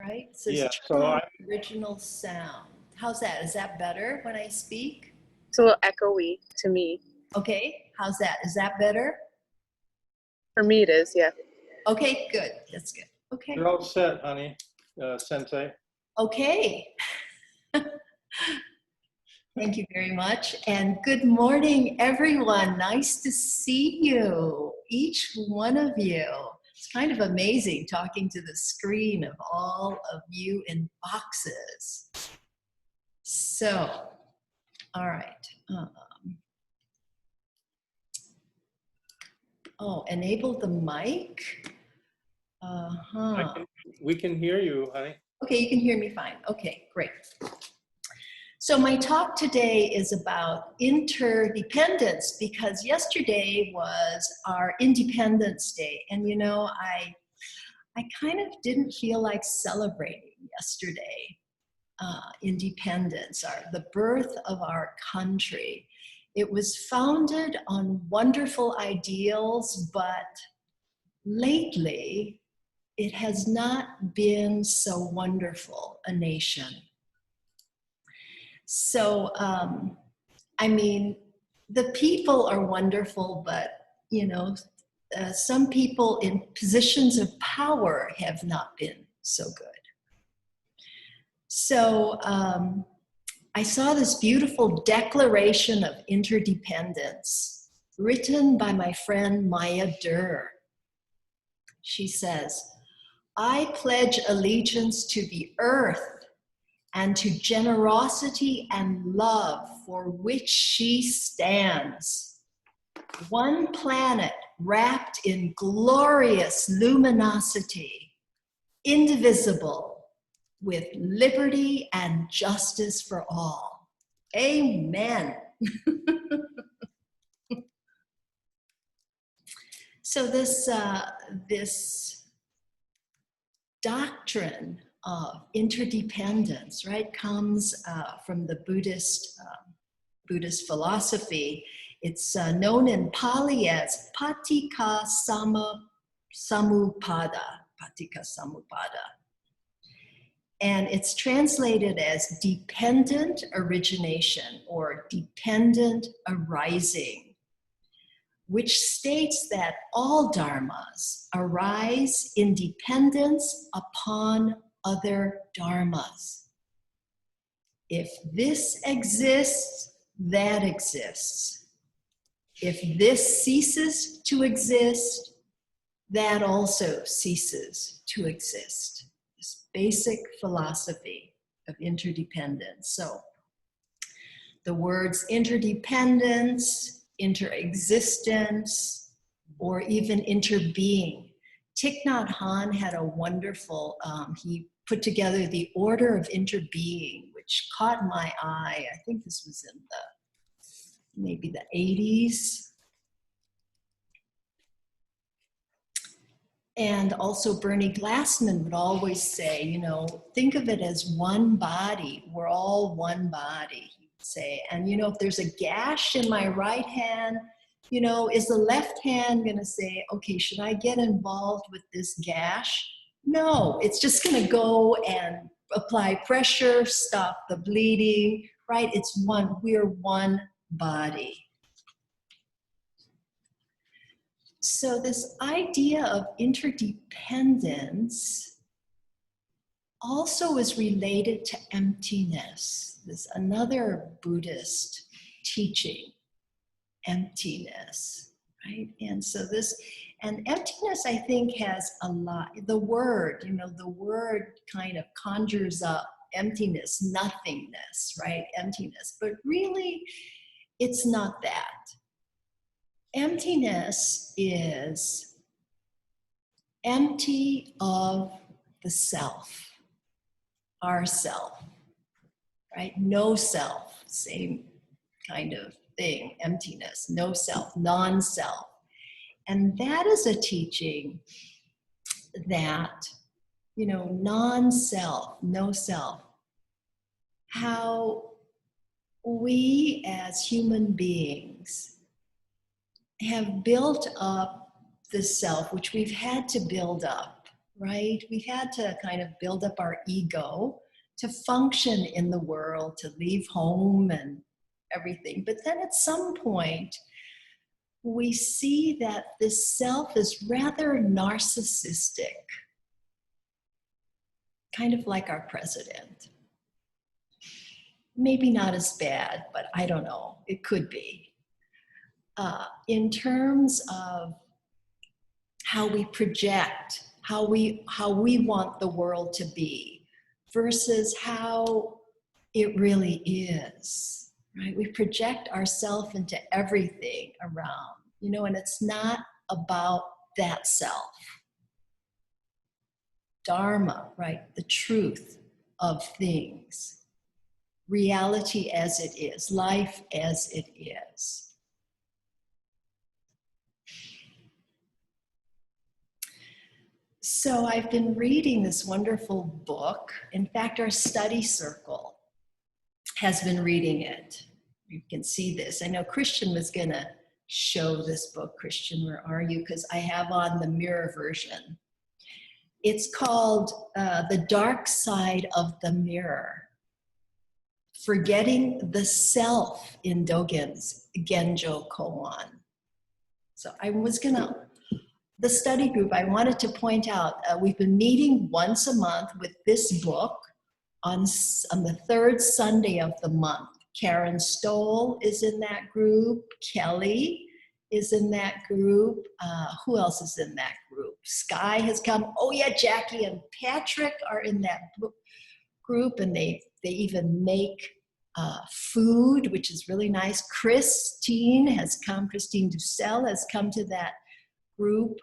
right? It says Yeah, turn so on I, original sound. How's that? Is that better when I speak? It's a little echoey to me. Okay, how's that? Is that better? For me, it is, yeah. Okay, good. That's good. Okay. you're all set, honey, Sensei. Okay. Thank you very much. And good morning, everyone. Nice to see you, each one of you. It's kind of amazing talking to the screen of all of you in boxes. So, all right. Enable the mic. We can hear you, honey. Okay, you can hear me fine. Okay, great. So my talk today is about interdependence because yesterday was our Independence Day. And you know, I kind of didn't feel like celebrating yesterday, independence, the birth of our country. It was founded on wonderful ideals, but lately it has not been so wonderful a nation. So, I mean, the people are wonderful, but, you know, some people in positions of power have not been so good. So I saw this beautiful Declaration of Interdependence written by my friend Maya Durr. She says, "I pledge allegiance to the earth and to generosity and love for which she stands. One planet wrapped in glorious luminosity, indivisible, with liberty and justice for all." Amen. So this doctrine of interdependence, right, comes from the Buddhist philosophy. It's known in Pali as Paticca Samuppada. And it's translated as dependent origination or dependent arising, which states that all dharmas arise in dependence upon other dharmas. If this exists, that exists. If this ceases to exist, that also ceases to exist. This basic philosophy of interdependence. So the words interdependence, interexistence, or even interbeing. Thich Nhat Hanh had a wonderful, he put together the order of interbeing, which caught my eye. I think this was in maybe the 80s. And also Bernie Glassman would always say, you know, think of it as one body. We're all one body, he would say. And, you know, if there's a gash in my right hand, you know, is the left hand going to say, okay, should I get involved with this gash? No, it's just going to go and apply pressure, stop the bleeding, right? It's one, we're one body. So this idea of interdependence also is related to emptiness. This another Buddhist teaching, emptiness, right? And so and emptiness, I think, has a lot, the word, you know, the word kind of conjures up emptiness, nothingness, right? Emptiness, but really it's not that. Emptiness is empty of the self, our self, right? No self, same kind of thing, emptiness, no self, non-self. And that is a teaching that, you know, non-self, no self, how we as human beings have built up the self, which we've had to build up, right? We've had to kind of build up our ego to function in the world, to leave home and everything. But then at some point, we see that this self is rather narcissistic, kind of like our president. Maybe not as bad, but I don't know, it could be. In terms of how we project, how we want the world to be versus how it really is, right? We project ourselves into everything around, you know, and it's not about that self. Dharma, right? The truth of things. Reality as it is, life as it is. So I've been reading this wonderful book. In fact, our study circle has been reading it. You can see this. I know Christian was going to show this book. Christian, where are you? Because I have on the mirror version. It's called The Dark Side of the Mirror. Forgetting the Self in Dogen's Genjo Koan. So I was going to, the study group, I wanted to point out, we've been meeting once a month with this book on the third Sunday of the month. Karen Stoll is in that group. Kelly is in that group. Who else is in that group? Sky has come. Oh yeah, Jackie and Patrick are in that group, and they even make food, which is really nice. Christine Dussel has come to that group.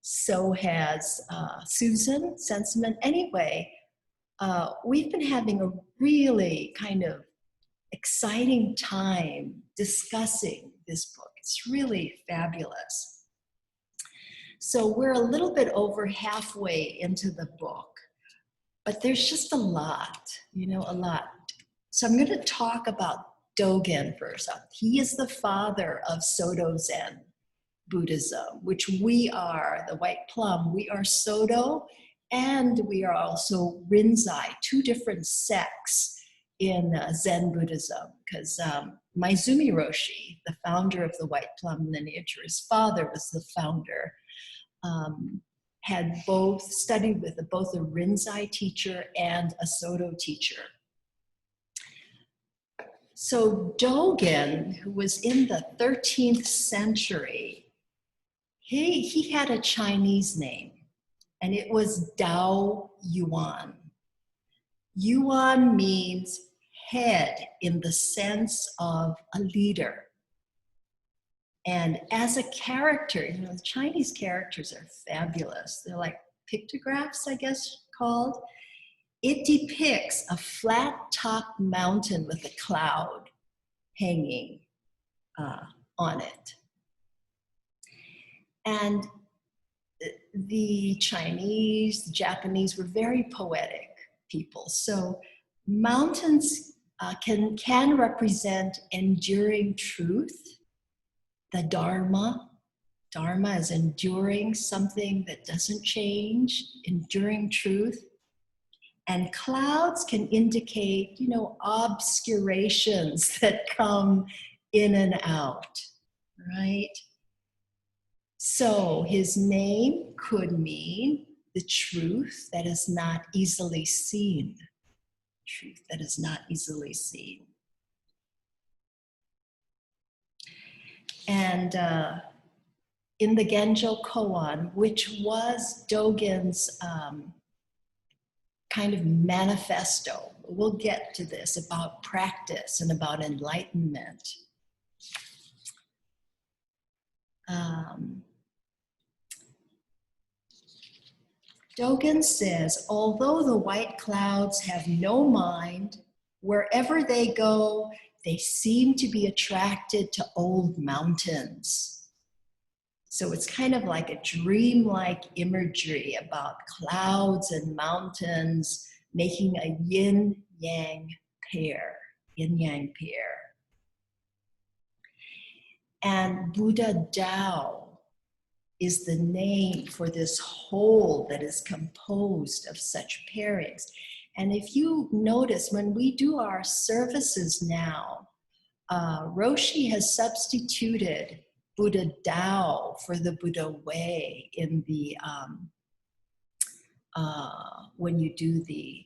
So has Susan Sensiman. Anyway, we've been having a really kind of exciting time discussing this book. It's really fabulous. So we're a little bit over halfway into the book, but there's just a lot, you know, a lot. So I'm going to talk about Dogen first. He is the father of Soto Zen Buddhism, which we are, the White Plum. We are Soto, and we are also Rinzai, two different sects in Zen Buddhism, because Maizumi Roshi, the founder of the White Plum lineage, or his father was the founder, had both studied with both a Rinzai teacher and a Soto teacher. So Dogen, who was in the 13th century, he had a Chinese name, and it was Dao Yuan. Yuan means head in the sense of a leader. And as a character, you know, the Chinese characters are fabulous. They're like pictographs, I guess, called. It depicts a flat-topped mountain with a cloud hanging on it. And the Chinese, the Japanese were very poetic people. So mountains can represent enduring truth, the Dharma. Dharma is enduring, something that doesn't change, enduring truth. And clouds can indicate, you know, obscurations that come in and out, right? So his name could mean the truth that is not easily seen. Truth that is not easily seen. And in the Genjo Koan, which was Dogen's kind of manifesto, we'll get to this, about practice and about enlightenment. Dogen says, although the white clouds have no mind, wherever they go, they seem to be attracted to old mountains. So it's kind of like a dreamlike imagery about clouds and mountains making a yin-yang pair, yin-yang pair. And Buddha Tao is the name for this whole that is composed of such pairings. And if you notice, when we do our services now, Roshi has substituted Buddha Tao for the Buddha Way in the, when you do the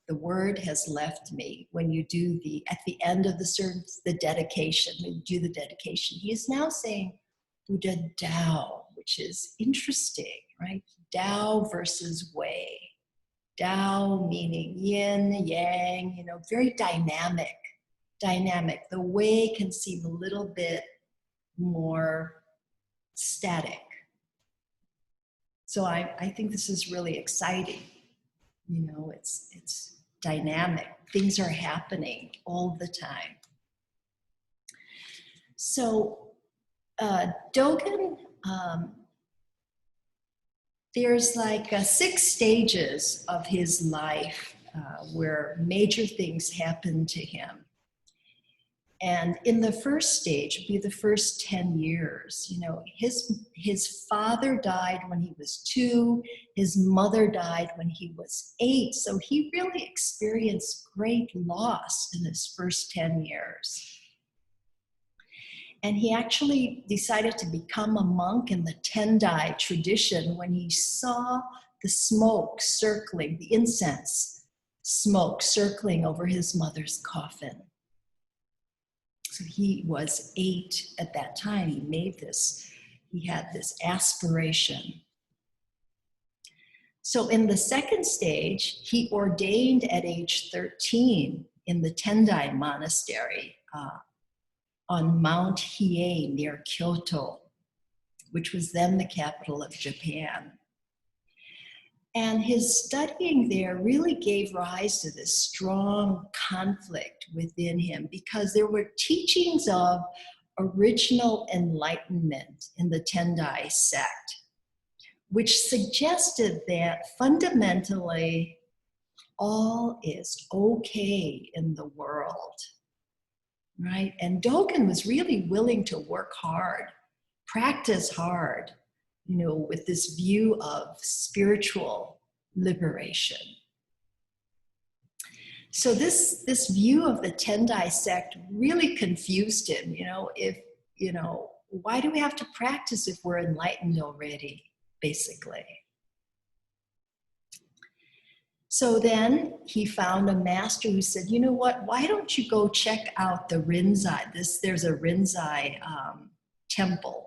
word has left me, when you do at the end of the service, the dedication, when you do the dedication, he is now saying Buddha Tao, which is interesting, right? Tao versus Way. Tao meaning yin, yang, you know, very dynamic. The Way can seem a little bit more static. So I think this is really exciting. You know, it's dynamic. Things are happening all the time. So Dogen, there's like 6 stages of his life where major things happen to him. And in the first stage, be the first 10 years, you know, his father died when he was 2, his mother died when he was 8. So he really experienced great loss in his first 10 years. And he actually decided to become a monk in the Tendai tradition when he saw the smoke circling, the incense smoke circling over his mother's coffin. So he was 8 at that time. He had this aspiration. So in the second stage, he ordained at age 13 in the Tendai monastery on Mount Hiei near Kyoto, which was then the capital of Japan. And his studying there really gave rise to this strong conflict within him because there were teachings of original enlightenment in the Tendai sect, which suggested that fundamentally all is okay in the world, right? And Dogen was really willing to work hard, practice hard, you know, with this view of spiritual liberation. So this view of the Tendai sect really confused him, why do we have to practice if we're enlightened already, basically? So then he found a master who said, you know what, why don't you go check out the Rinzai? There's a Rinzai temple.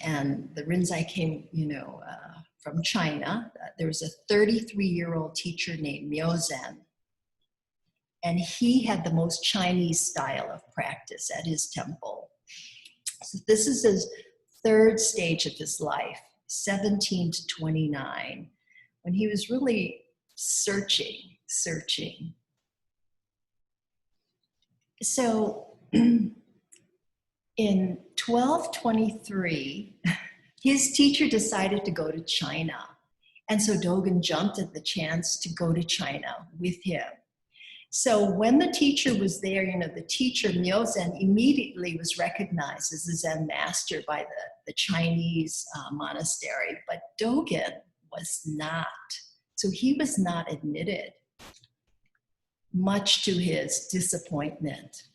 And the Rinzai came, from China. There was a 33-year-old teacher named Myozen. And he had the most Chinese style of practice at his temple. So this is his third stage of his life, 17 to 29, when he was really searching. So in 1223, his teacher decided to go to China. And so Dogen jumped at the chance to go to China with him. So when the teacher was there, the teacher, Myozen, immediately was recognized as a Zen master by the Chinese monastery, but Dogen was not. So he was not admitted, much to his disappointment.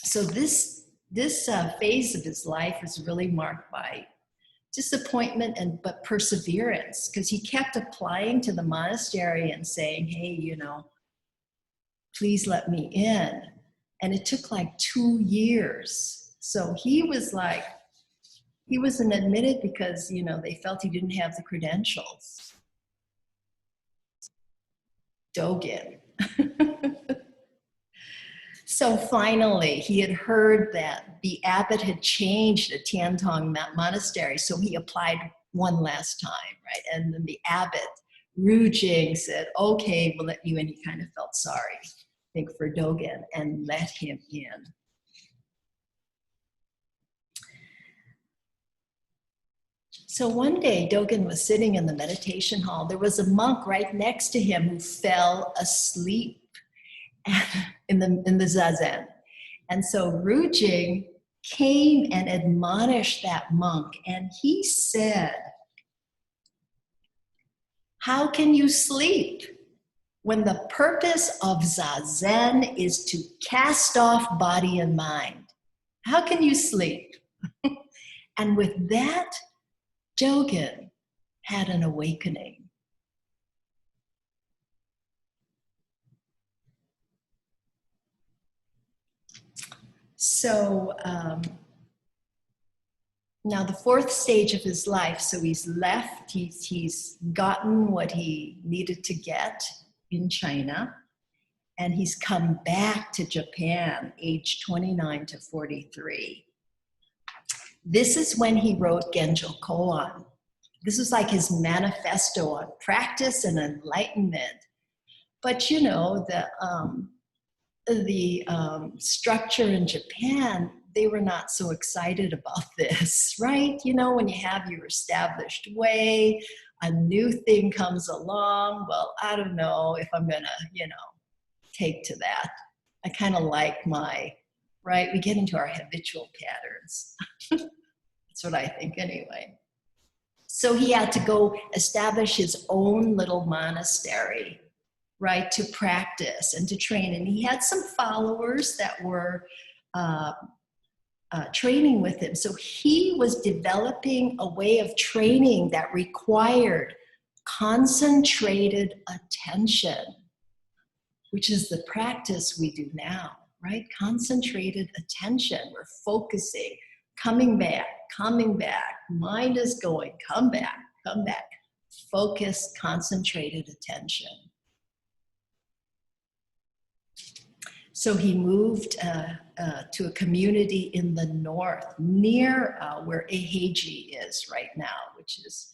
So this phase of his life was really marked by disappointment but perseverance, because he kept applying to the monastery and saying, hey, please let me in. And it took like 2 years. So he wasn't admitted because, they felt he didn't have the credentials. Dogen. So finally, he had heard that the abbot had changed the Tiantong Monastery, so he applied one last time, right? And then the abbot, Ryushin, said, okay, we'll let you in. He kind of felt sorry, I think, for Dogen, and let him in. So one day, Dogen was sitting in the meditation hall. There was a monk right next to him who fell asleep in the zazen. And so Ryushin came and admonished that monk, and he said, "How can you sleep when the purpose of Zazen is to cast off body and mind? How can you sleep?" And with that, Dogen had an awakening. So now the fourth stage of his life, so he's left, he's gotten what he needed to get in China, and he's come back to Japan, age 29 to 43. This is when he wrote Genjo Koan. This was like his manifesto on practice and enlightenment. But you know, the structure in Japan, they were not so excited about this, right? You know, when you have your established way, a new thing comes along, well, I don't know if I'm gonna, you know, take to that. I kind of like right? We get into our habitual patterns. That's what I think anyway. So he had to go establish his own little monastery, right, to practice and to train. And he had some followers that were training with him. So he was developing a way of training that required concentrated attention, which is the practice we do now, right? Concentrated attention. We're focusing, coming back, mind is going, come back, focused, concentrated attention. So he moved to a community in the north, near where Eiheiji is right now, which has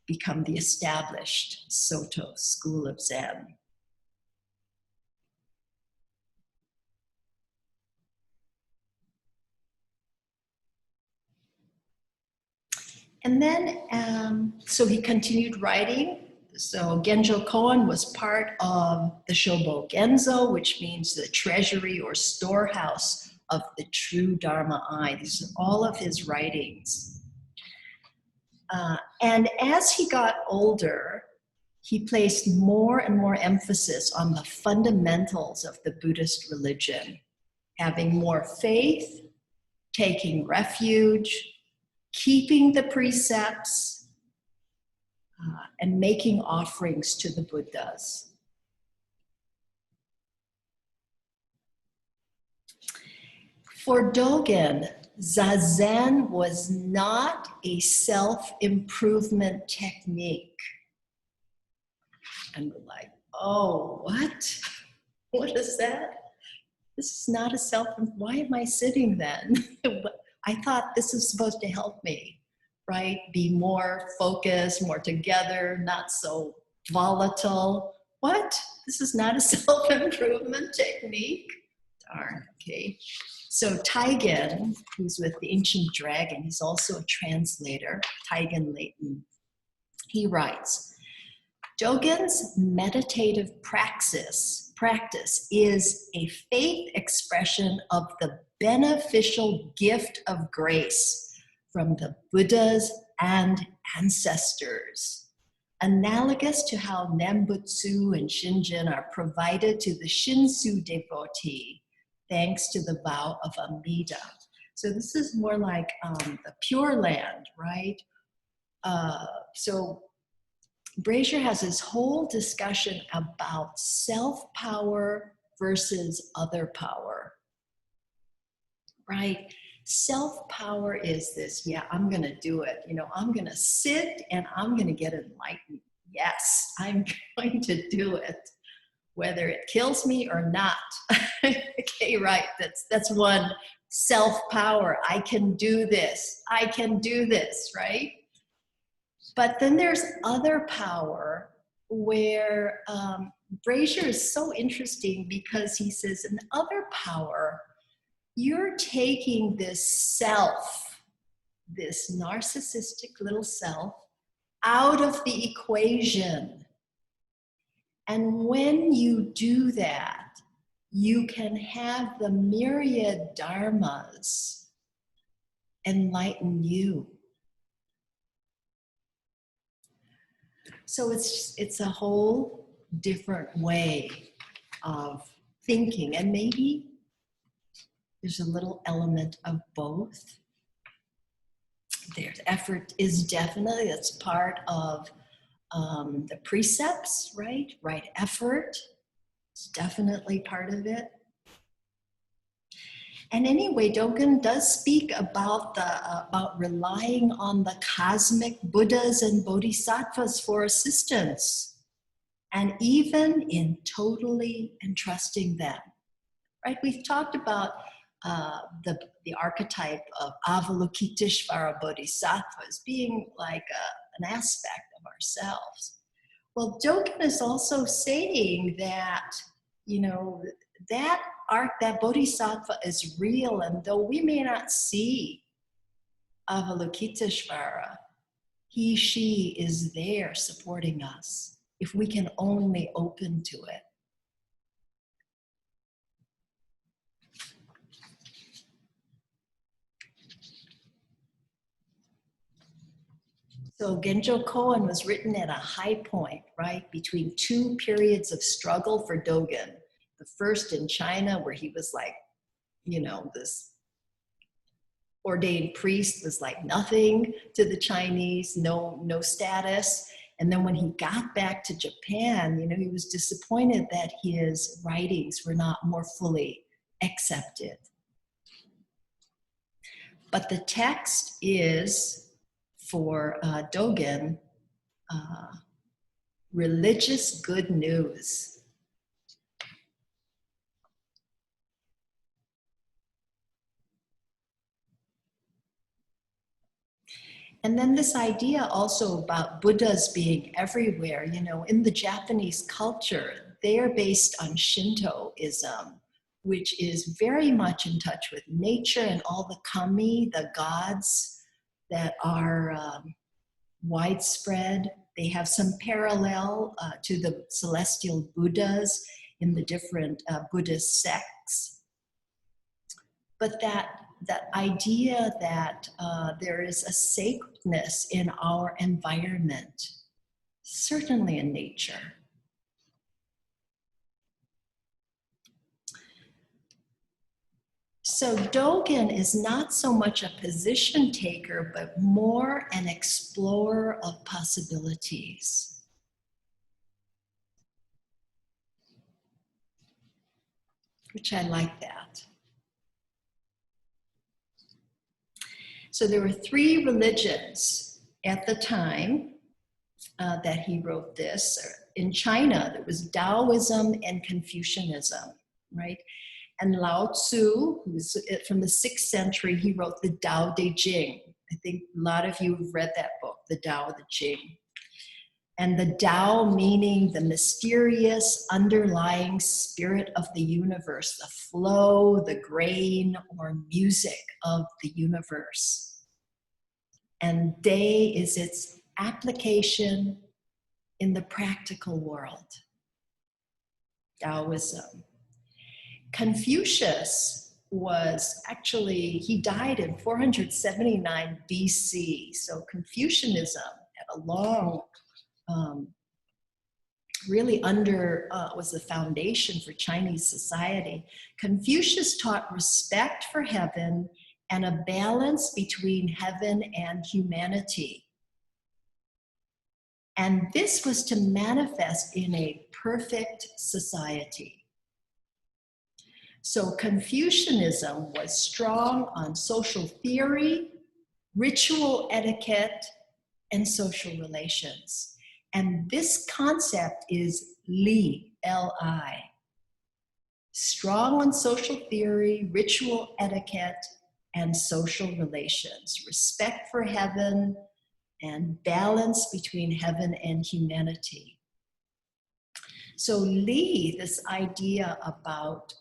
become the established Soto school of Zen. And then, so he continued writing. So Genjo Koan was part of the Shobo Genzo, which means the treasury or storehouse of the true Dharma eye. These are all of his writings. And as he got older, he placed more and more emphasis on the fundamentals of the Buddhist religion, having more faith, taking refuge, keeping the precepts, and making offerings to the Buddhas. For Dogen, Zazen was not a self-improvement technique. And we're like, oh, what? What is that? This is not a why am I sitting then? I thought this is supposed to help me, right? Be more focused, more together, not so volatile. What? This is not a self-improvement technique? Darn, okay. So Taigen, who's with the Ancient Dragon, he's also a translator, Taigen Leighton. He writes, Dogen's meditative praxis is a faith expression of the beneficial gift of grace from the Buddhas and ancestors, analogous to how Nembutsu and Shinjin are provided to the Shinsu devotee, thanks to the vow of Amida. So this is more like the Pure Land, right? So Brazier has this whole discussion about self-power versus other power, right? Self-power is this, yeah, I'm going to do it. You know, I'm going to sit and I'm going to get enlightened. Yes, I'm going to do it, whether it kills me or not. Okay, right. That's one self-power. I can do this. I can do this, right? But then there's other power where Brazier is so interesting because he says in other power, you're taking this self, this narcissistic little self, out of the equation. And when you do that, you can have the myriad dharmas enlighten you. So it's a whole different way of thinking, and maybe there's a little element of both. There's effort is definitely, that's part of the precepts, right? Right effort is definitely part of it. And anyway, Dogen does speak about about relying on the cosmic Buddhas and Bodhisattvas for assistance, and even in totally entrusting them. Right? We've talked about the archetype of Avalokiteshvara Bodhisattvas being like an aspect of ourselves. Well, Dogen is also saying that, you know, that Bodhisattva is real, and though we may not see Avalokiteshvara, he, she is there supporting us if we can only open to it. So Genjo Koan was written at a high point, right, between two periods of struggle for Dogen. The first in China, where he was like, you know, this ordained priest was like nothing to the Chinese, no status. And then when he got back to Japan, you know, he was disappointed that his writings were not more fully accepted. But the text is, for Dogen, religious good news. And then this idea also about Buddhas being everywhere, you know, in the Japanese culture, they are based on Shintoism, which is very much in touch with nature and all the kami, the gods that are widespread. They have some parallel to the celestial Buddhas in the different Buddhist sects. But that idea that there is a sacredness in our environment, certainly in nature. So Dogen is not so much a position taker, but more an explorer of possibilities. Which I like that. So there were three religions at the time that he wrote this. In China, there was Taoism and Confucianism, right? And Lao Tzu, who's from the 6th century, he wrote the Tao Te Ching. I think a lot of you have read that book, the Tao Te Ching. And the Tao meaning the mysterious underlying spirit of the universe, the flow, the grain, or music of the universe. And Te is its application in the practical world. Taoism. Confucius was actually, he died in 479 BC. So Confucianism had a long, really was the foundation for Chinese society. Confucius taught respect for heaven and a balance between heaven and humanity. And this was to manifest in a perfect society. So Confucianism was strong on social theory, ritual etiquette, and social relations. And this concept is Li, L-I. Strong on social theory, ritual etiquette, and social relations. Respect for heaven and balance between heaven and humanity. So Li, this idea about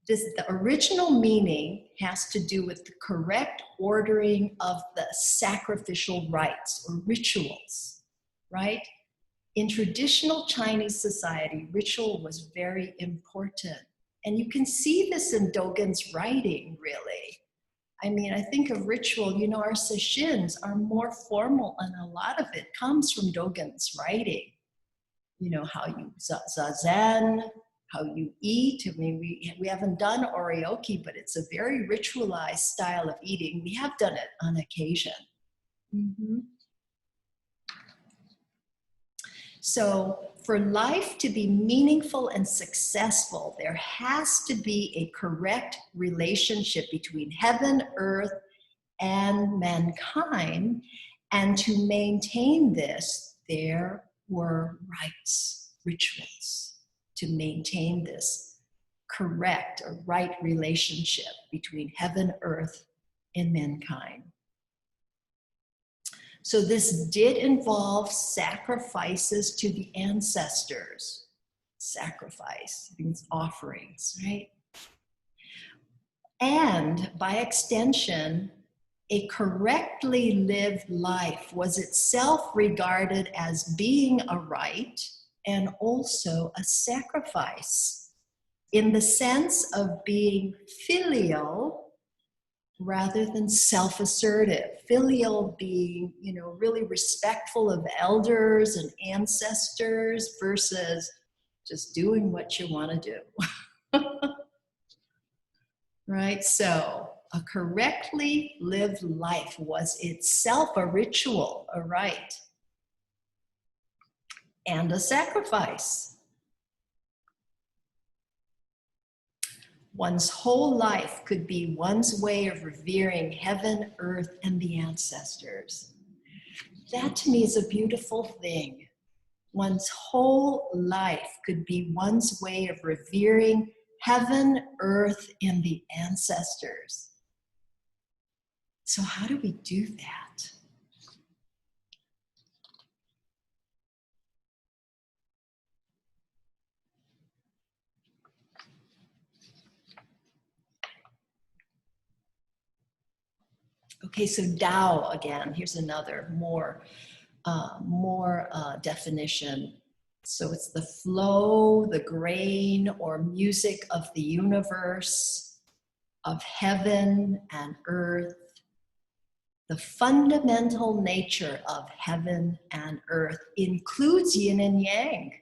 the original meaning has to do with the correct ordering of the sacrificial rites or rituals, right? In traditional Chinese society, ritual was very important. And you can see this in Dogen's writing, really. I mean, I think of ritual, you know, our sesshin are more formal, and a lot of it comes from Dogen's writing. You know, how you zazen, how you eat. I mean, we haven't done oryoki, but it's a very ritualized style of eating. We have done it on occasion. Mm-hmm. So for life to be meaningful and successful, there has to be a correct relationship between heaven, earth, and mankind. And to maintain this, there were rites, rituals, to maintain this correct or right relationship between heaven, earth, and mankind. So this did involve sacrifices to the ancestors. Sacrifice means offerings, right? And by extension, a correctly lived life was itself regarded as being a rite and also a sacrifice, in the sense of being filial rather than self-assertive. Filial being, you know, really respectful of elders and ancestors versus just doing what you want to do. Right? So a correctly lived life was itself a ritual, a rite, and a sacrifice. One's whole life could be one's way of revering heaven, earth, and the ancestors. That to me is a beautiful thing. One's whole life could be one's way of revering heaven, earth, and the ancestors. So how do we do that? Okay, so Tao again, here's another more definition. So it's the flow, the grain or music of the universe, of heaven and earth, the fundamental nature of heaven and earth includes yin and yang.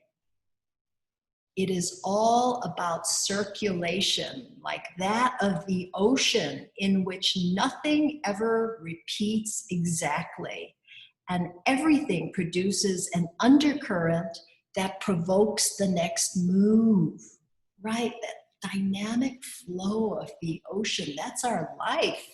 It is all about circulation, like that of the ocean, in which nothing ever repeats exactly, and everything produces an undercurrent that provokes the next move, right? That dynamic flow of the ocean, that's our life.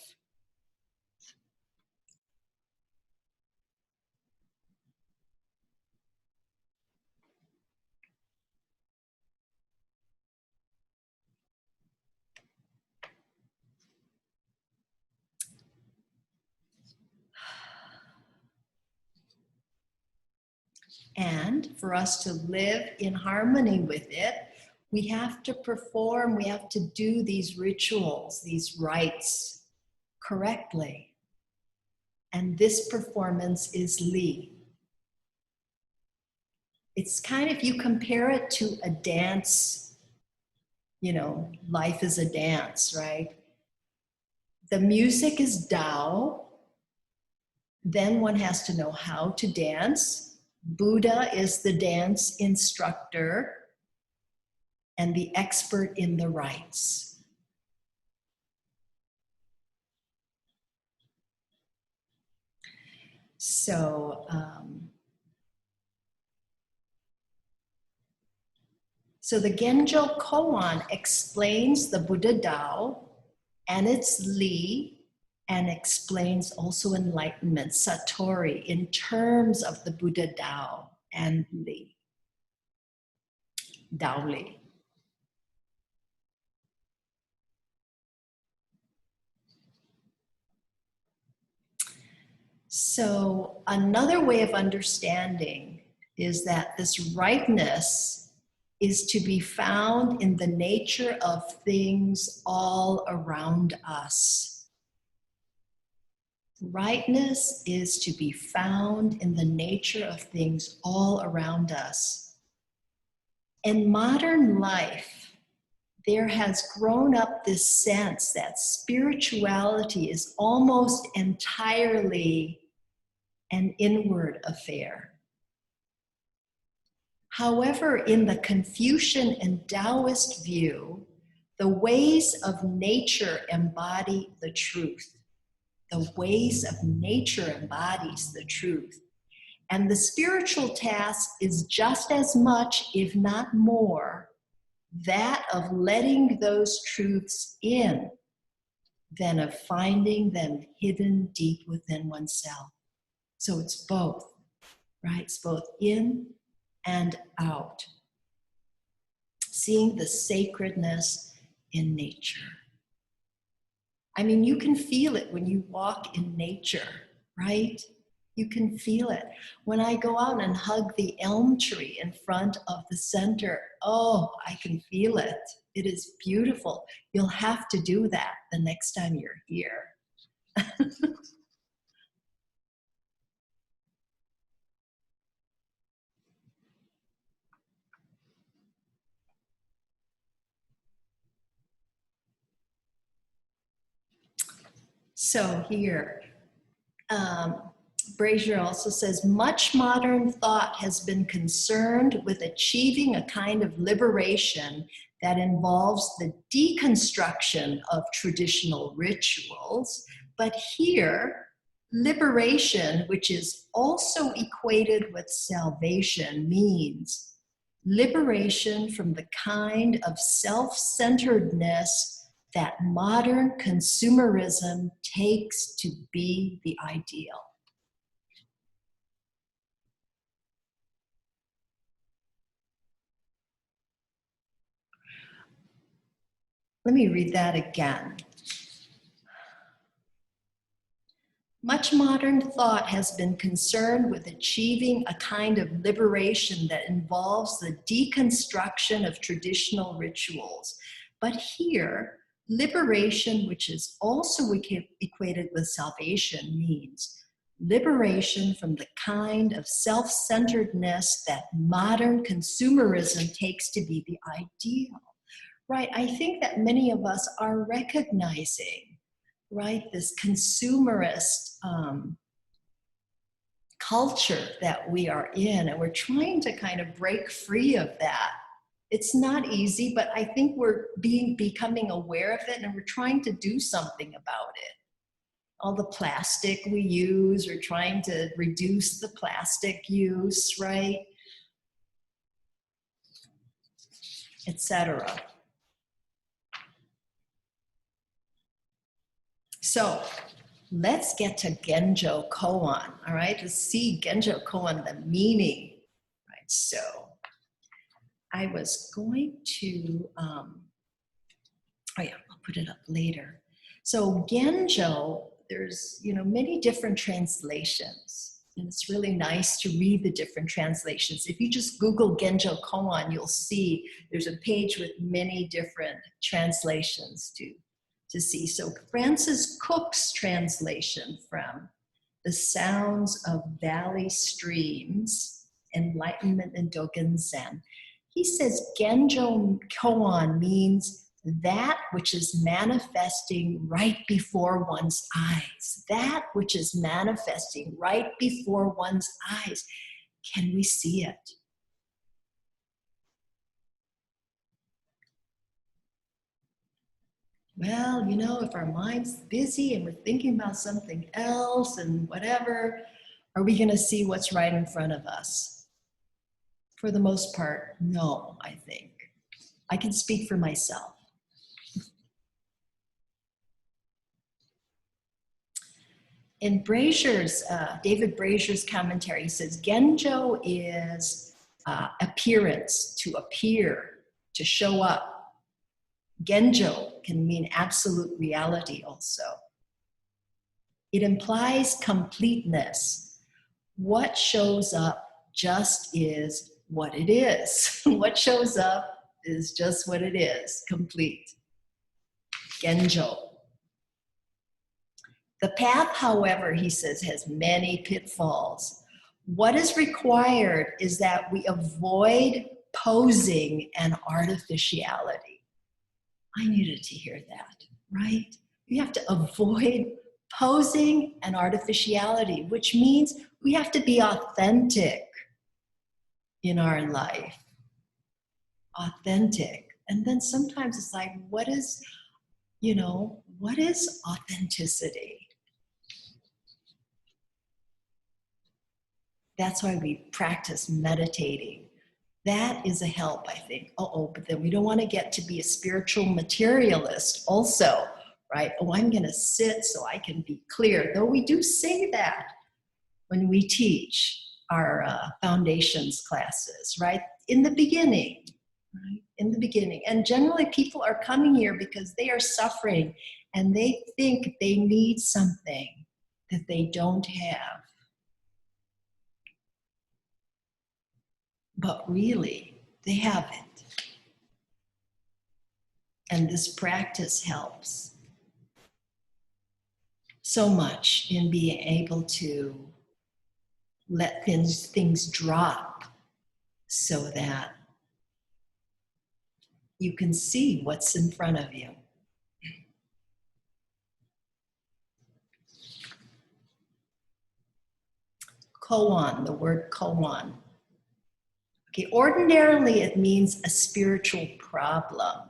And for us to live in harmony with it, we have to perform, we have to do these rituals, these rites correctly. And this performance is Li. It's kind of, you compare it to a dance, you know, life is a dance, right? The music is Tao. Then one has to know how to dance. Buddha is the dance instructor and the expert in the rites. So, so the Genjo Koan explains the Buddha Tao and its Li, and explains also enlightenment, Satori, in terms of the Buddha Tao and Li, Tao Li. So another way of understanding is that this rightness is to be found in the nature of things all around us. Rightness is to be found in the nature of things all around us. In modern life, there has grown up this sense that spirituality is almost entirely an inward affair. However, in the Confucian and Taoist view, the ways of nature embody the truth. The ways of nature embodies the truth. And the spiritual task is just as much, if not more, that of letting those truths in than of finding them hidden deep within oneself. So it's both, right? It's both in and out. Seeing the sacredness in nature. I mean, you can feel it when you walk in nature, right? You can feel it. When I go out and hug the elm tree in front of the center, oh, I can feel it. It is beautiful. You'll have to do that the next time you're here. So here, Brazier also says, much modern thought has been concerned with achieving a kind of liberation that involves the deconstruction of traditional rituals. But here, liberation, which is also equated with salvation, means liberation from the kind of self-centeredness that modern consumerism takes to be the ideal. Let me read that again. Much modern thought has been concerned with achieving a kind of liberation that involves the deconstruction of traditional rituals. But here, liberation, which is also equated with salvation, means liberation from the kind of self-centeredness that modern consumerism takes to be the ideal. Right, I think that many of us are recognizing, right, this consumerist culture that we are in, and we're trying to kind of break free of that. It's not easy, but I think we're becoming aware of it, and we're trying to do something about it. All the plastic we use, we're trying to reduce the plastic use, right, etc. So let's get to Genjo Koan, all right? To see Genjo Koan, the meaning, right? So I was going to, oh yeah, I'll put it up later. So Genjo, there's, many different translations, and it's really nice to read the different translations. If you just Google Genjo Koan, you'll see there's a page with many different translations to see. So Francis Cook's translation from The Sounds of Valley Streams, Enlightenment in Dogen Zen, he says Genjo Koan means that which is manifesting right before one's eyes. That which is manifesting right before one's eyes. Can we see it? Well, if our mind's busy and we're thinking about something else and whatever, are we going to see what's right in front of us? For the most part, no, I think. I can speak for myself. In David Brazier's commentary, he says, Genjo is appearance, to appear, to show up. Genjo can mean absolute reality also. It implies completeness. What shows up just is what it is. What shows up is just what it is, complete. Genjo. The path, however, he says, has many pitfalls. What is required is that we avoid posing and artificiality. I needed to hear that, right? We have to avoid posing and artificiality, which means we have to be authentic in our life. Authentic. And then sometimes it's like, what is authenticity? That's why we practice meditating. That is a help, I think. But then we don't want to get to be a spiritual materialist also, right? Oh, I'm going to sit so I can be clear. Though we do say that when we teach our foundations classes, right? In the beginning, right? In the beginning. And generally people are coming here because they are suffering and they think they need something that they don't have. But really, they have it. And this practice helps so much in being able to let things drop so that you can see what's in front of you. Koan, the word koan. Okay, ordinarily it means a spiritual problem.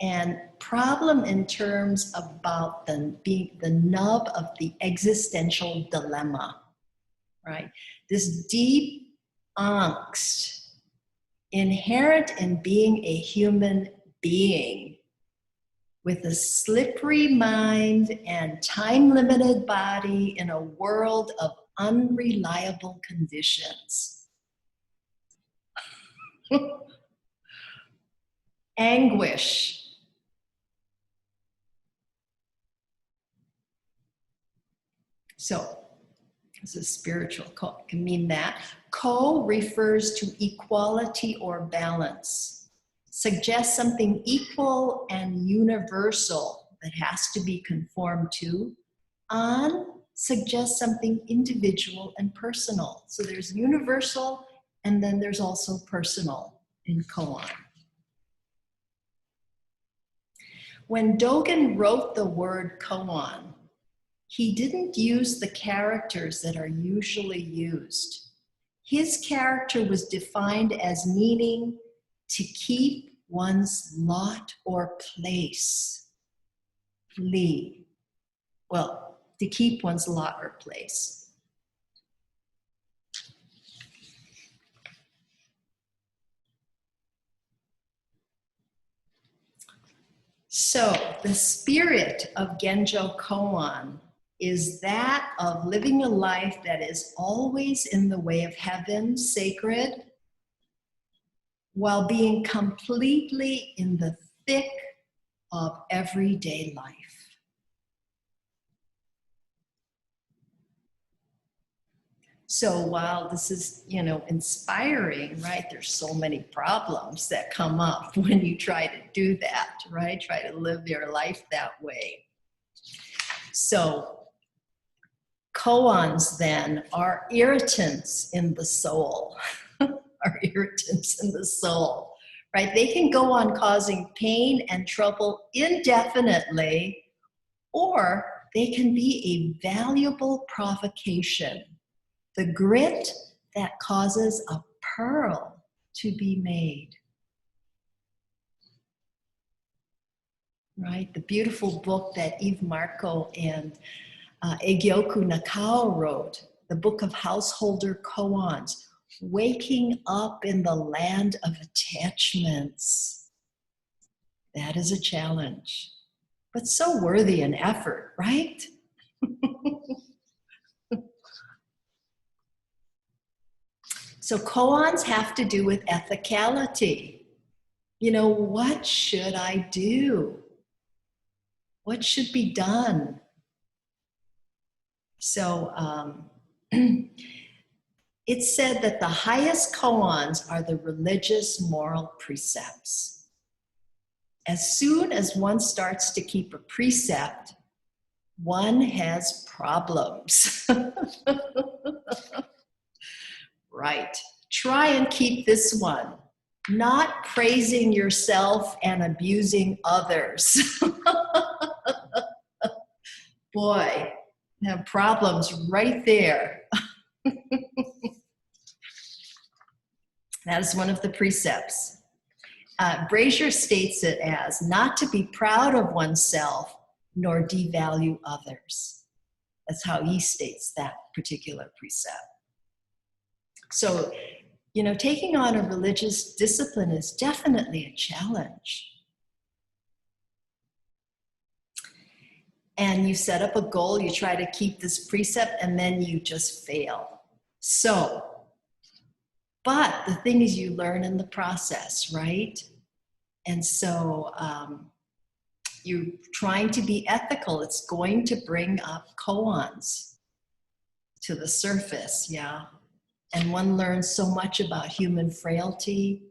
And problem in terms about being the nub of the existential dilemma, right? This deep angst inherent in being a human being with a slippery mind and time-limited body in a world of unreliable conditions. Anguish. So, this is spiritual. Ko can mean that. Ko refers to equality or balance. Suggests something equal and universal that has to be conformed to. An suggests something individual and personal. So there's universal and then there's also personal in koan. When Dogen wrote the word koan, he didn't use the characters that are usually used. His character was defined as meaning to keep one's lot or place. Li. Well, to keep one's lot or place. So the spirit of Genjo Koan is that of living a life that is always in the way of heaven, sacred, while being completely in the thick of everyday life. So while this is, inspiring, right? There's so many problems that come up when you try to do that, right? Try to live your life that way. So koans then are irritants in the soul, are irritants in the soul, right? They can go on causing pain and trouble indefinitely, or they can be a valuable provocation. The grit that causes a pearl to be made. Right? The beautiful book that Eve Marco and Egyoku Nakao wrote, the book of householder koans, waking up in the land of attachments. That is a challenge, but so worthy an effort, right? So koans have to do with ethicality. What should I do? What should be done? So it's said that the highest koans are the religious moral precepts. As soon as one starts to keep a precept, one has problems. Right. Try and keep this one. not praising yourself and abusing others. Boy, have problems right there. That is one of the precepts. Brazier states it as not to be proud of oneself nor devalue others. That's how he states that particular precept. So, you know, taking on a religious discipline is definitely a challenge. And you set up a goal, you try to keep this precept, and then you just fail. So, but the thing is you learn in the process, right? And so you're trying to be ethical. It's going to bring up koans to the surface, yeah? And one learns so much about human frailty.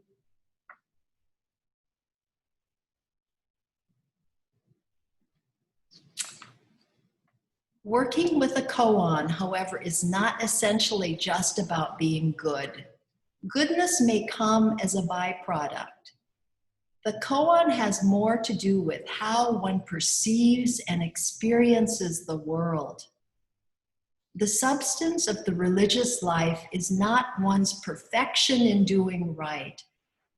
Working with a koan, however, is not essentially just about being good. Goodness may come as a byproduct. The koan has more to do with how one perceives and experiences the world. The substance of the religious life is not one's perfection in doing right,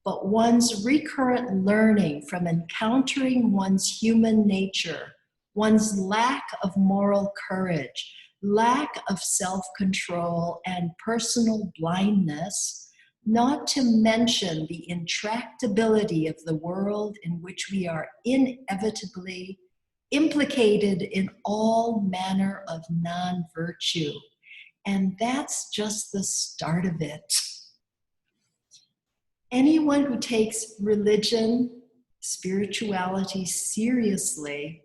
but one's recurrent learning from encountering one's human nature, one's lack of moral courage, lack of self-control, and personal blindness, not to mention the intractability of the world in which we are inevitably implicated in all manner of non-virtue. And that's just the start of it. Anyone who takes religion, spirituality seriously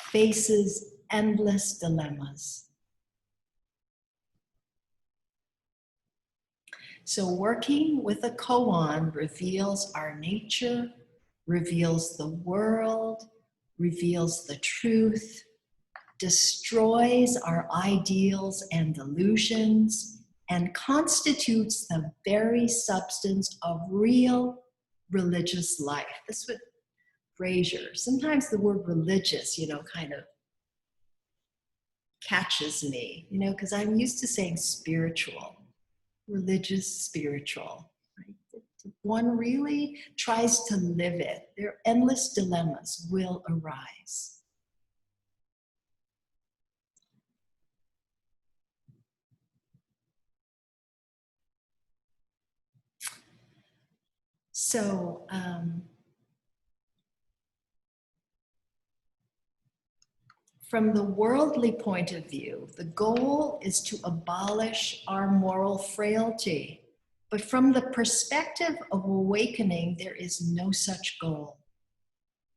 faces endless dilemmas. So working with a koan reveals our nature, reveals the world, reveals the truth, destroys our ideals and delusions, and constitutes the very substance of real religious life. That's what Brazier, sometimes the word religious, you know, kind of catches me, you know, because I'm used to saying spiritual. Religious, spiritual. Right? One really tries to live it. Their endless dilemmas will arise. So, from the worldly point of view, the goal is to abolish our moral frailty. But from the perspective of awakening, there is no such goal.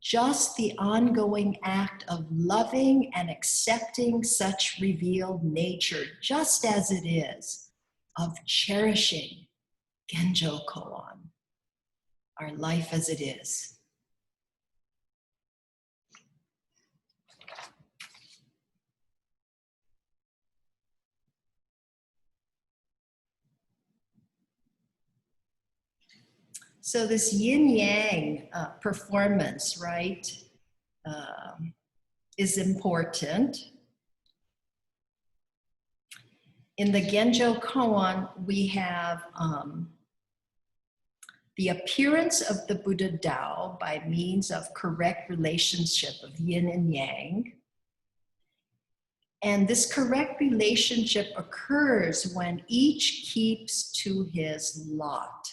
Just the ongoing act of loving and accepting such revealed nature, just as it is, of cherishing Genjo Koan, our life as it is. So this yin-yang performance, right, is important. In the Genjo Koan, we have the appearance of the Buddha Tao by means of correct relationship of yin and yang. And this correct relationship occurs when each keeps to his lot.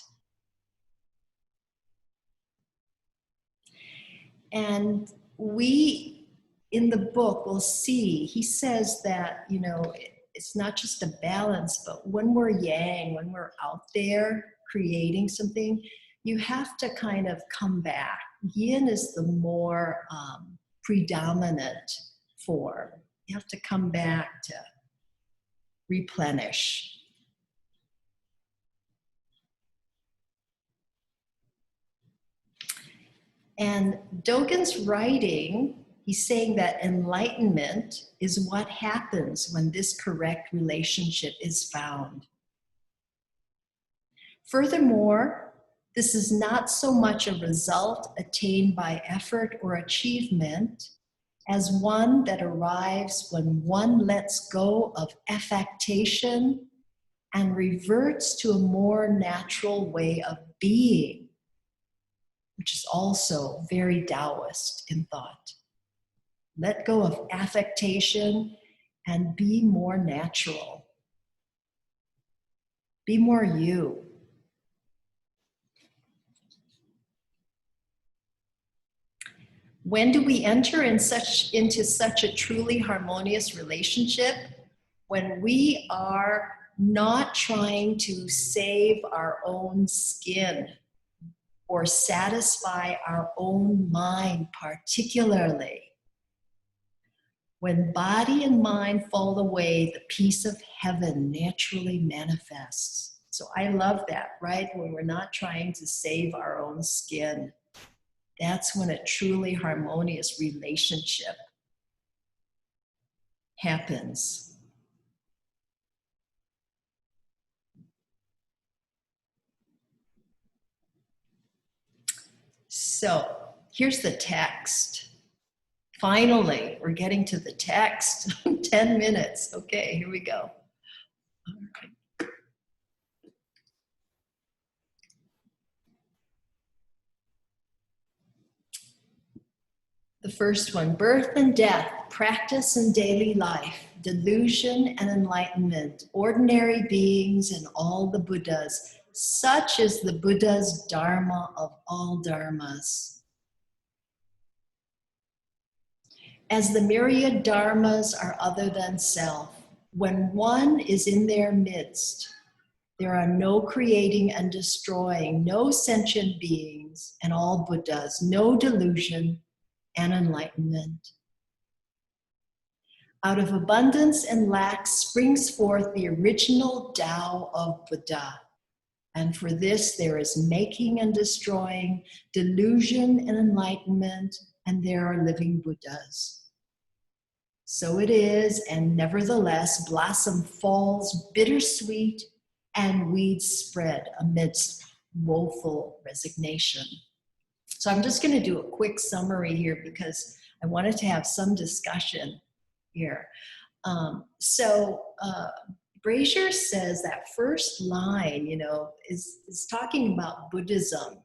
And we, in the book, will see, he says that, you know, it's not just a balance, but when we're yang, when we're out there creating something, you have to kind of come back. Yin is the more predominant form. You have to come back to replenish. And Dogen's writing, he's saying that enlightenment is what happens when this correct relationship is found. Furthermore, This is not so much a result attained by effort or achievement as one that arrives when one lets go of affectation and reverts to a more natural way of being, which is also very Taoist in thought. Let go of affectation and be more natural. Be more you. When do we enter into such a truly harmonious relationship? When we are not trying to save our own skin or satisfy our own mind particularly. When body and mind fall away, the peace of heaven naturally manifests. So I love that, right? When we're not trying to save our own skin, that's when a truly harmonious relationship happens. So here's the text. Finally, we're getting to the text. 10 minutes. Okay, here we go. All right. The first one, birth and death, practice and daily life, delusion and enlightenment, ordinary beings and all the Buddhas. Such is the Buddha's Dharma of all Dharmas. As the myriad Dharmas are other than self, when one is in their midst, there are no creating and destroying, no sentient beings and all Buddhas, no delusion and enlightenment. Out of abundance and lack springs forth the original Tao of Buddha. And for this there is making and destroying, delusion and enlightenment, and there are living Buddhas. So it is, and nevertheless blossom falls bittersweet and weeds spread amidst woeful resignation. So I'm just going to do a quick summary here because I wanted to have some discussion here. Brazier says that first line, is talking about Buddhism,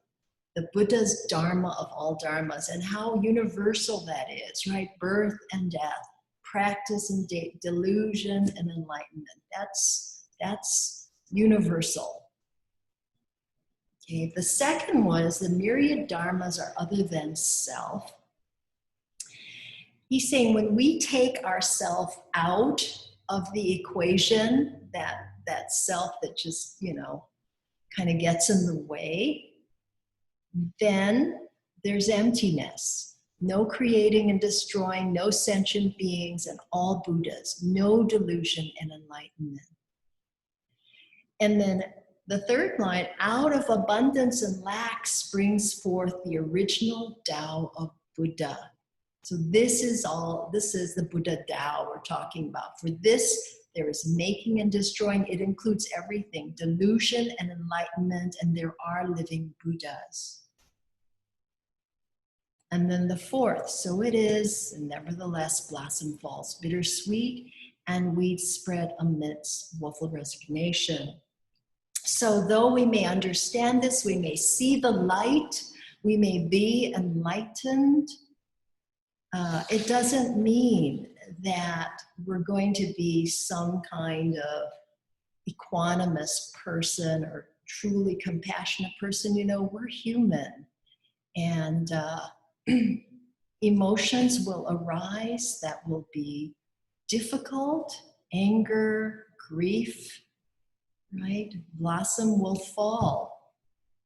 the Buddha's Dharma of all Dharmas, and how universal that is, right? Birth and death, practice and delusion and enlightenment. That's universal. Okay, the second one is the myriad dharmas are other than self. He's saying when we take ourself out of the equation, that self that just, kind of gets in the way, then there's emptiness. No creating and destroying, no sentient beings and all Buddhas, no delusion and enlightenment. And then the third line, out of abundance and lack springs forth the original Tao of Buddha. So this is the Buddha Tao we're talking about. For this, there is making and destroying. It includes everything, delusion and enlightenment, and there are living Buddhas. And then the fourth, so it is, and nevertheless blossom falls bittersweet, and weeds spread amidst woeful resignation. So though we may understand this, we may see the light, we may be enlightened, it doesn't mean that we're going to be some kind of equanimous person or truly compassionate person. We're human, and emotions will arise that will be difficult, anger, grief, right? Blossom will fall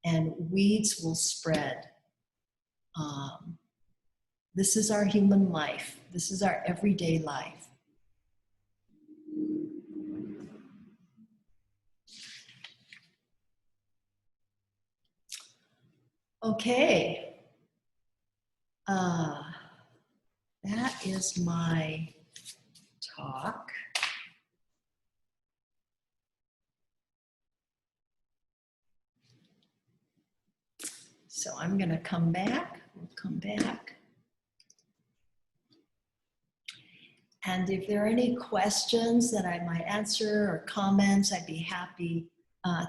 and weeds will spread. This is our human life. This is our everyday life. Okay. That is my talk. So I'm going to come back. We'll come back. And if there are any questions that I might answer or comments, I'd be happy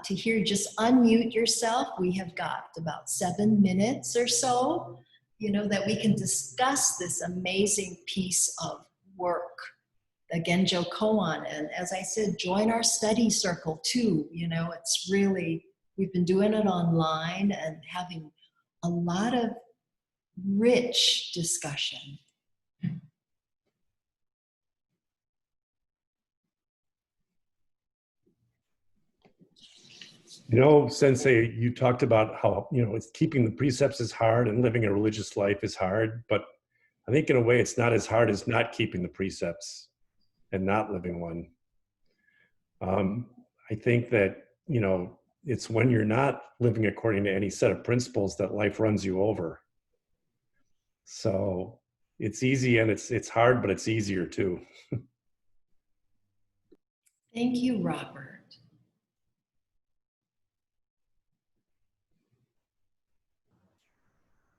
to hear. Just unmute yourself. We have got about 7 minutes or so, you know, that we can discuss this amazing piece of work, the Genjo Koan. And as I said, join our study circle too. You know, it's really, we've been doing it online and having a lot of rich discussion. You know, Sensei, you talked about how, you know, it's keeping the precepts is hard and living a religious life is hard, but I think in a way it's not as hard as not keeping the precepts and not living one. I think that, you know, it's when you're not living according to any set of principles that life runs you over. So it's easy and it's hard, but it's easier too. Thank you, Robert.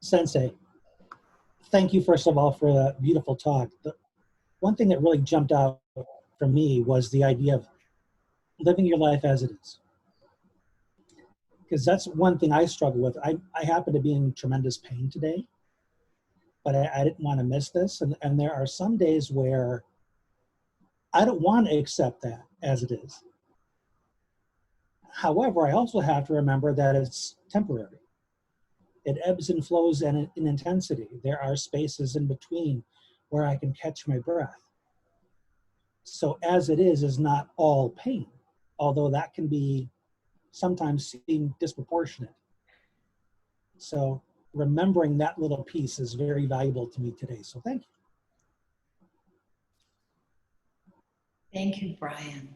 Sensei, thank you first of all for that beautiful talk. The one thing that really jumped out for me was the idea of living your life as it is. Because that's one thing I struggle with. I happen to be in tremendous pain today, but I didn't want to miss this. And there are some days where I don't want to accept that as it is. However, I also have to remember that it's temporary. It ebbs and flows in intensity. There are spaces in between where I can catch my breath. So as it is not all pain, although that can be sometimes seem disproportionate. So remembering that little piece is very valuable to me today. So thank you. Thank you, Brian.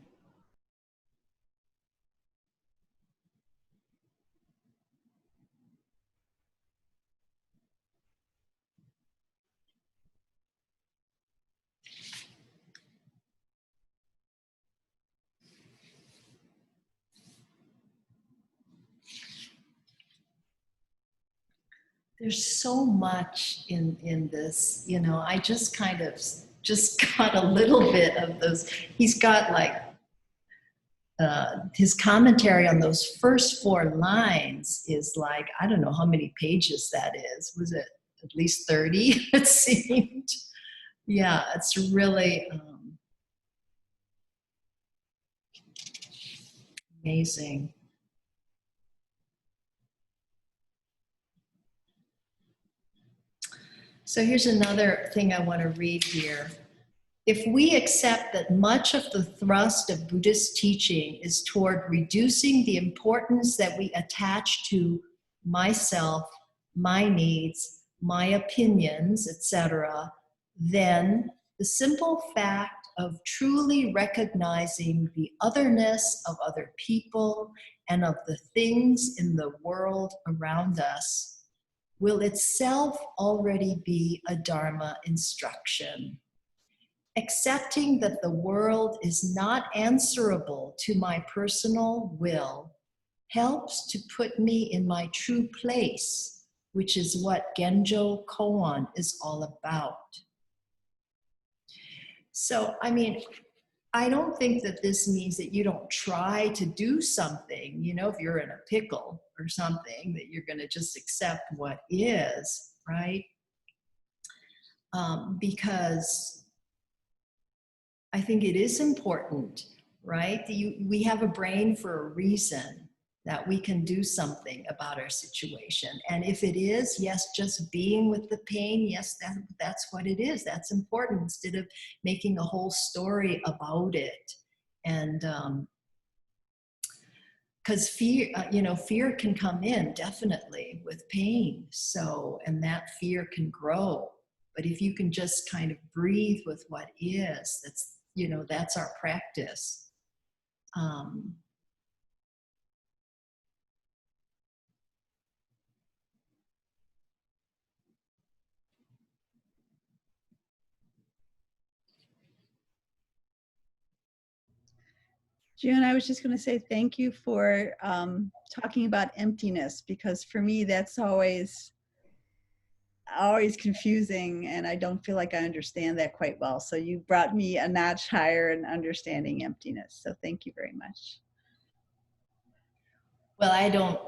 There's so much in this, you know, I just kind of just got a little bit of those. He's got like his commentary on those first 4 lines is like, I don't know how many pages that is. Was it at least 30? It seemed. Yeah, it's really amazing. So here's another thing I want to read here. If we accept that much of the thrust of Buddhist teaching is toward reducing the importance that we attach to myself, my needs, my opinions, etc., then the simple fact of truly recognizing the otherness of other people and of the things in the world around us will itself already be a Dharma instruction. Accepting that the world is not answerable to my personal will helps to put me in my true place, which is what Genjo Koan is all about. So, I mean, I don't think that this means that you don't try to do something, you know, if you're in a pickle or something, that you're going to just accept what is, right? Because I think it is important, right? We have a brain for a reason, that we can do something about our situation. And if it is, yes, just being with the pain, yes, that's what it is. That's important, instead of making a whole story about it. And because fear, you know, fear can come in definitely with pain. So, and that fear can grow. But if you can just kind of breathe with what is, that's, you know, that's our practice. June, I was just going to say thank you for talking about emptiness, because for me that's always confusing, and I don't feel like I understand that quite well. So you brought me a notch higher in understanding emptiness. So thank you very much. Well, I don't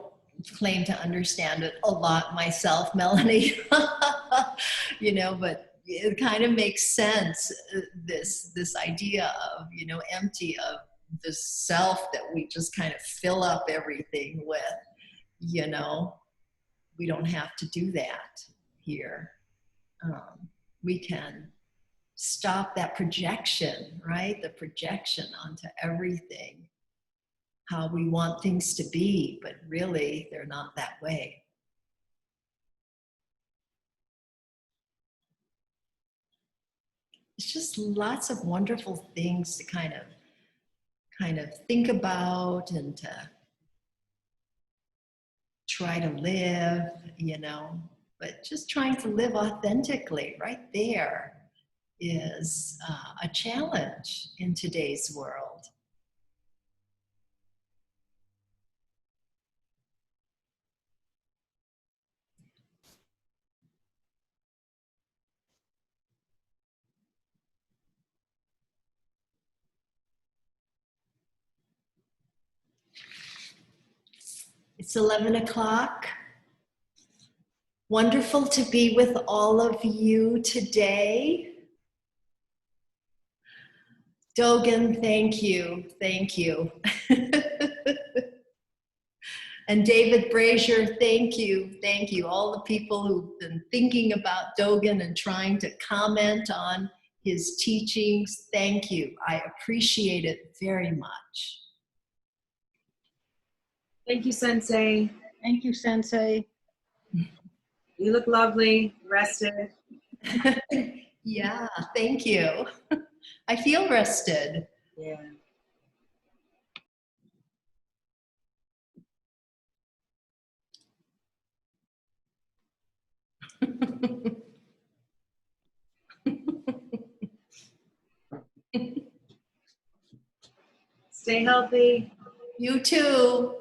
claim to understand it a lot myself, Melanie. You know, but it kind of makes sense, this idea of, you know, empty, of the self that we just kind of fill up everything with. You know, we don't have to do that here. We can stop that projection, right? The projection onto everything, how we want things to be, but really they're not that way. It's just lots of wonderful things to kind of think about and to try to live, you know, but just trying to live authentically right there is a challenge in today's world. It's 11 o'clock. Wonderful to be with all of you today. Dogen, thank you, thank you. And David Brazier, thank you, thank you. All the people who've been thinking about Dogen and trying to comment on his teachings, thank you. I appreciate it very much. Thank you, Sensei. Thank you, Sensei. You look lovely, rested. Yeah, thank you. I feel rested. Yeah. Stay healthy. You too.